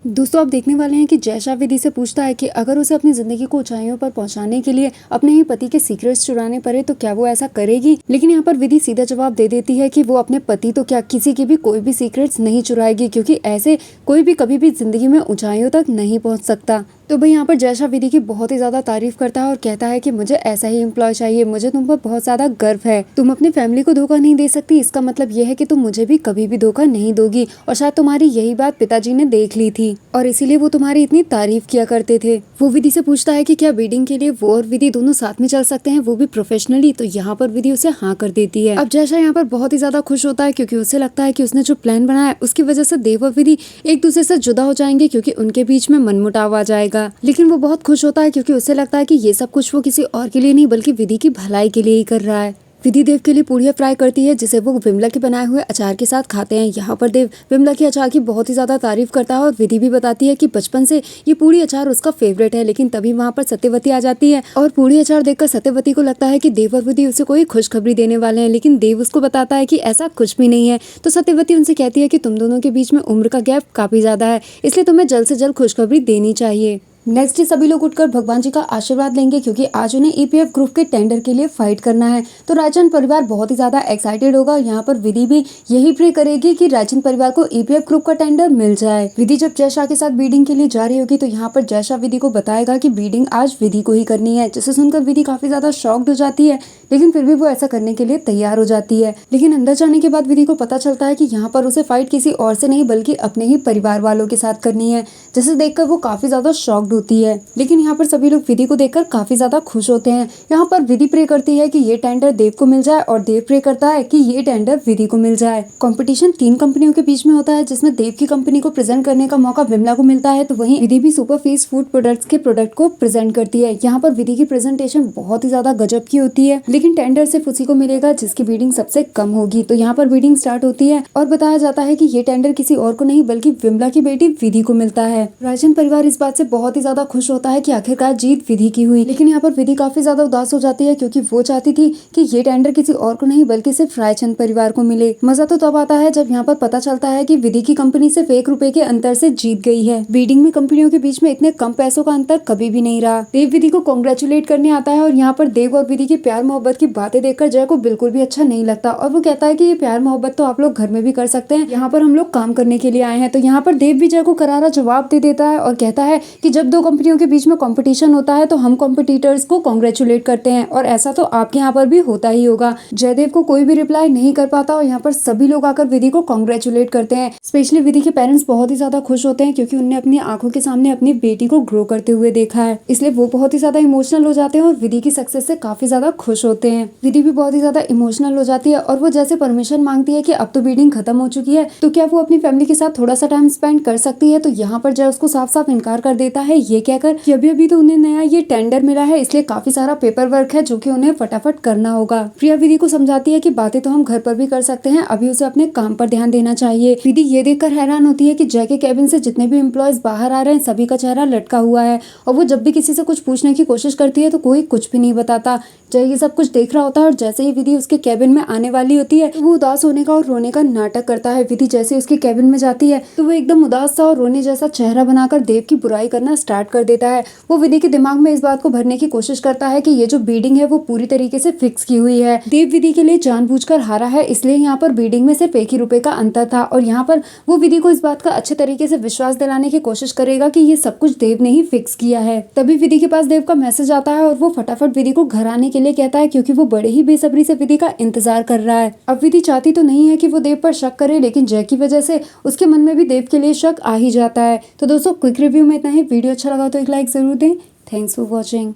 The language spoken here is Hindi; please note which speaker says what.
Speaker 1: दोस्तों आप देखने वाले हैं कि जयशा विधि से पूछता है कि अगर उसे अपनी जिंदगी को ऊंचाइयों पर पहुंचाने के लिए अपने ही पति के सीक्रेट्स चुराने पड़े तो क्या वो ऐसा करेगी। लेकिन यहाँ पर विधि सीधा जवाब दे देती है कि वो अपने पति तो क्या किसी की भी कोई भी सीक्रेट्स नहीं चुराएगी, क्योंकि ऐसे कोई भी कभी भी जिंदगी में ऊंचाइयों तक नहीं पहुँच सकता। तो भाई यहाँ पर जयशा विधि की बहुत ही ज्यादा तारीफ करता है और कहता है कि मुझे ऐसा ही एम्प्लॉय चाहिए, मुझे तुम पर बहुत ज्यादा गर्व है, तुम अपनी फैमिली को धोखा नहीं दे सकती, इसका मतलब ये है कि तुम मुझे भी कभी भी धोखा नहीं दोगी। और शायद तुम्हारी यही बात पिताजी ने देख ली थी और इसीलिए वो तुम्हारी इतनी तारीफ किया करते थे। वो विधि से पूछता है कि क्या वेडिंग के लिए वो और विधि दोनों साथ में चल सकते हैं, वो भी प्रोफेशनली। तो यहाँ पर विधि उसे हाँ कर देती है। अब जयशा यहाँ पर बहुत ही ज्यादा खुश होता है क्योंकि उसे लगता है कि उसने जो प्लान बनाया है उसकी वजह से देव और विधि एक दूसरे से जुदा हो जाएंगे, क्योंकि उनके बीच में मनमुटाव आ जाएगा। लेकिन वो बहुत खुश होता है क्योंकि उसे लगता है कि ये सब कुछ वो किसी और के लिए नहीं बल्कि विधि की भलाई के लिए ही कर रहा है। विधि देव के लिए पूड़ियाँ फ्राई करती है जिसे वो विमला के बनाए हुए अचार के साथ खाते हैं। यहाँ पर देव विमला के अचार की बहुत ही ज्यादा तारीफ करता है और विधि भी बताती है कि बचपन से ये पूड़ी अचार उसका फेवरेट है। लेकिन तभी वहाँ पर सत्यवती आ जाती है और पूड़ी अचार देखकर सत्यवती को लगता है कि देव और विधि उसे कोई खुशखबरी देने वाले हैं, लेकिन देव उसको बताता है कि ऐसा कुछ भी नहीं है। तो सत्यवती उनसे कहती है कि तुम दोनों के बीच में उम्र का गैप काफी ज्यादा है, इसलिए तुम्हें जल्द से जल्द खुशखबरी देनी चाहिए। नेक्स्ट डे सभी लोग उठकर भगवान जी का आशीर्वाद लेंगे क्योंकि आज उन्हें ईपीएफ ग्रुप के टेंडर के लिए फाइट करना है। तो राजन परिवार बहुत ही ज्यादा एक्साइटेड होगा। यहाँ पर विधि भी यही प्रे करेगी कि राजन परिवार को ईपीएफ ग्रुप का टेंडर मिल जाए। विधि जब जयशा के साथ बीडिंग के लिए जा रही होगी तो यहाँ पर जयशा विधि को बताएगा कि बीडिंग आज विधि को ही करनी है, जिसे सुनकर विधि काफी ज्यादा शॉक्ड हो जाती है, लेकिन फिर भी वो ऐसा करने के लिए तैयार हो जाती है। लेकिन अंदर जाने के बाद विधि को पता चलता है कि यहाँ पर उसे फाइट किसी और से नहीं बल्कि अपने ही परिवार वालों के साथ करनी है, जिसे देखकर वो काफी ज्यादा शॉक्ड होती है। लेकिन यहाँ पर सभी लोग विधि को देखकर काफी ज्यादा खुश होते हैं। यहाँ पर विधि प्रे करती है कि ये टेंडर देव को मिल जाए और देव प्रे करता है कि ये टेंडर विधि को मिल जाए। कंपटीशन 3 कंपनियों के बीच में होता है जिसमें देव की कंपनी को प्रेजेंट करने का मौका विमला को मिलता है, तो वहीं विधि भी सुपर फीस फूड प्रोडक्ट्स के प्रोडक्ट को प्रेजेंट करती है। यहाँ पर विधि की प्रेजेंटेशन बहुत ही ज्यादा गजब की होती है, लेकिन टेंडर सिर्फ उसी को मिलेगा जिसकी बीडिंग सबसे कम होगी। तो यहाँ पर बीडिंग स्टार्ट होती है और बताया जाता है कि ये टेंडर किसी और को नहीं बल्कि विमला की बेटी विधि को मिलता है। राजन परिवार इस बात से बहुत ही ज्यादा खुश होता है कि आखिरकार जीत विधि की हुई। लेकिन यहाँ पर विधि काफी ज्यादा उदास हो जाती है क्योंकि वो चाहती थी कि ये टेंडर किसी और को नहीं बल्कि सिर्फ रायचंद परिवार को मिले। मजा तो तब आता है जब यहाँ पर पता चलता है कि विधि की कंपनी सिर्फ 1 रुपए के अंतर से जीत गई है। बीडिंग में कंपनियों के बीच में इतने कम पैसों का अंतर कभी भी नहीं रहा। देव विधि को कॉन्ग्रेचुलेट करने आता है और यहाँ पर देव और विधि की प्यार मोहब्बत की बातें देखकर जय को बिल्कुल भी अच्छा नहीं लगता और वो कहता है कि ये प्यार मोहब्बत तो आप लोग घर में भी कर सकते हैं, यहाँ पर हम लोग काम करने के लिए आए हैं। तो यहाँ पर देव भी जय को करारा जवाब दे देता है और कहता है कि जब 2 कंपनियों के बीच में कंपटीशन होता है तो हम कॉम्पिटिटर्स को कॉन्ग्रेचुलेट करते हैं और ऐसा तो आपके यहाँ पर भी होता ही होगा। जयदेव को कोई भी रिप्लाई नहीं कर पाता और यहाँ पर सभी लोग आकर विधि को कॉन्ग्रेचुलेट करते हैं। स्पेशली विधि के पेरेंट्स बहुत ही ज्यादा खुश होते हैं क्योंकि उन्हें अपनी आंखों के सामने अपनी बेटी को ग्रो करते हुए देखा है, इसलिए वो बहुत ही ज्यादा इमोशनल हो जाते हैं और विधि की सक्सेस से काफी ज्यादा खुश होते हैं। विधि भी बहुत ही ज्यादा इमोशनल हो जाती है और वो जैसे परमिशन मांगती है कि अब तो बीडिंग खत्म हो चुकी है तो क्या वो अपनी फैमिली के साथ थोड़ा सा टाइम स्पेंड कर सकती है। तो यहाँ पर जय उसको साफ साफ इनकार कर देता है, ये कहकर कि अभी तो उन्हें नया ये टेंडर मिला है इसलिए काफी सारा पेपर वर्क है जो कि उन्हें फटाफट करना होगा। प्रिया विधि को समझाती है कि बातें तो हम घर पर भी कर सकते हैं, अभी उसे अपने काम पर ध्यान देना चाहिए। विधि ये देखकर हैरान होती है कि जय के कैबिन से जितने भी एम्प्लॉयज बाहर आ रहे हैं सभी का चेहरा लटका हुआ है और वो जब भी किसी से कुछ पूछने की कोशिश करती है तो कोई कुछ भी नहीं बताता। जय ये सब कुछ देख रहा होता है और जैसे ही विधि उसके कैबिन में आने वाली होती है तो वो उदास होने का और रोने का नाटक करता है। विधि जैसे उसके कैबिन में जाती है तो वो एकदम उदास सा और रोने जैसा चेहरा बनाकर देव की बुराई करना स्टार्ट कर देता है। वो विधि के दिमाग में इस बात को भरने की कोशिश करता है कि ये जो बीडिंग है वो पूरी तरीके से फिक्स की हुई है। देव विधि के लिए जानबूझकर हारा है, इसलिए यहाँ पर बीडिंग में सिर्फ 1 ही रुपए का अंतर था और यहाँ पर वो विधि को इस बात का अच्छे तरीके से विश्वास दिलाने की कोशिश करेगा कि ये सब कुछ देव ने ही फिक्स किया है। तभी विधि के पास देव का मैसेज आता है और वो फटाफट विधि को घर आने के लिए कहता है क्योंकि वो बड़े ही बेसब्री से विधि का इंतजार कर रहा है। अब विधि चाहती तो नहीं है कि वो देव पर शक करे, लेकिन जय की वजह से उसके मन में भी देव के लिए शक आ ही जाता है। तो दोस्तों क्विक रिव्यू में इतना ही। वीडियो अच्छा लगा तो एक लाइक जरूर दें। Thanks for watching.